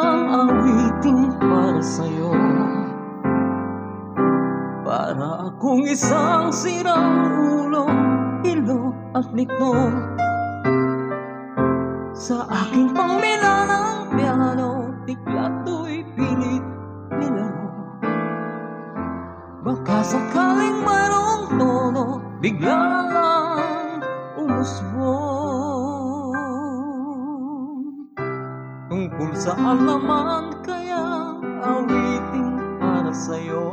isang awitin para sa'yo, para akong isang sirang ulo, ilo at likno. Sa aking pangmila ng piano, tiklato'y pilit nilaro. Baka sakaling mayroong tono, bigla lang umusbong. Tungkol saan naman kaya awitin para sa'yo?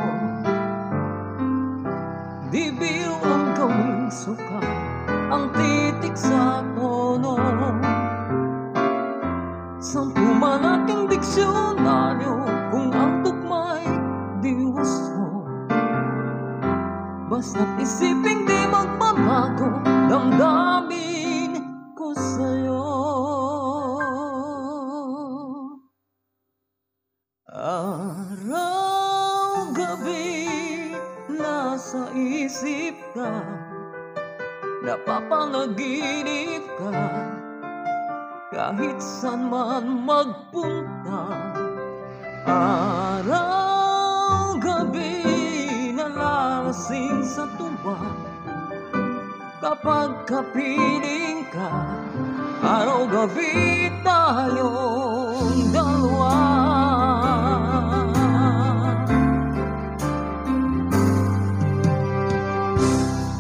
Di biro ang gawing suka, ang titik sa tono. Sampu man aking diksyonaryo, kung ang tugma'y di wasto. Basta't isiping di magbabago, damdamin ko sa'yo. Araw-gabi nasa isip ka, napapanaginip ka, kahit saan man magpunta. Araw-gabi nalalasing sa tuwa, kapag kapiling ka, araw-gabi tayong dalawa.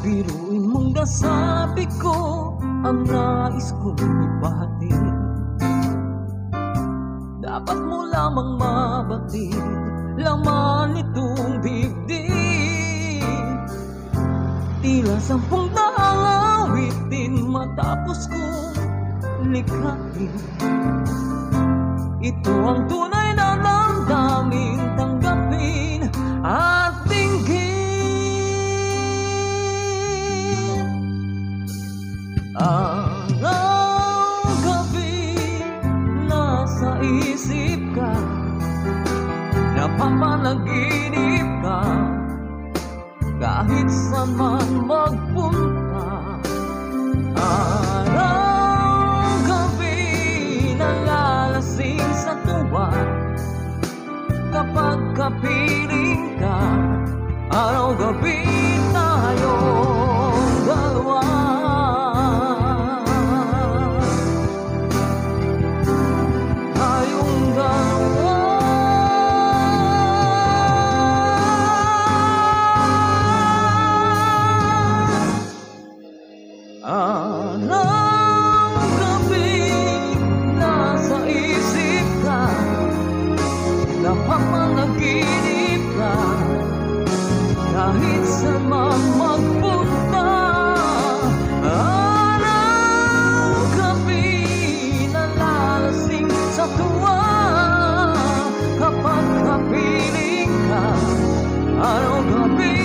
Biruin mong nasabi ko ang nais kong ipahatid. Dapat mo lamang mabatid laman nitong dibdib. Tila 10 daang awitin matapos kong likhain. Ito ang tunay na damdamin, tanggapin at dinggin. Araw-gabi nasa isip ka, napapanaginip ka, kahit saan man magpunta. Araw-gabi nalalasing sa tuwa, kapag kapiling ka, araw-gabi tayong dalawa. Araw-gabi nasa isip ka, napapanaginip ka, kahit saan man magpunta. Araw-gabi nalalasing sa tuwa, kapag kapiling ka, araw-gabi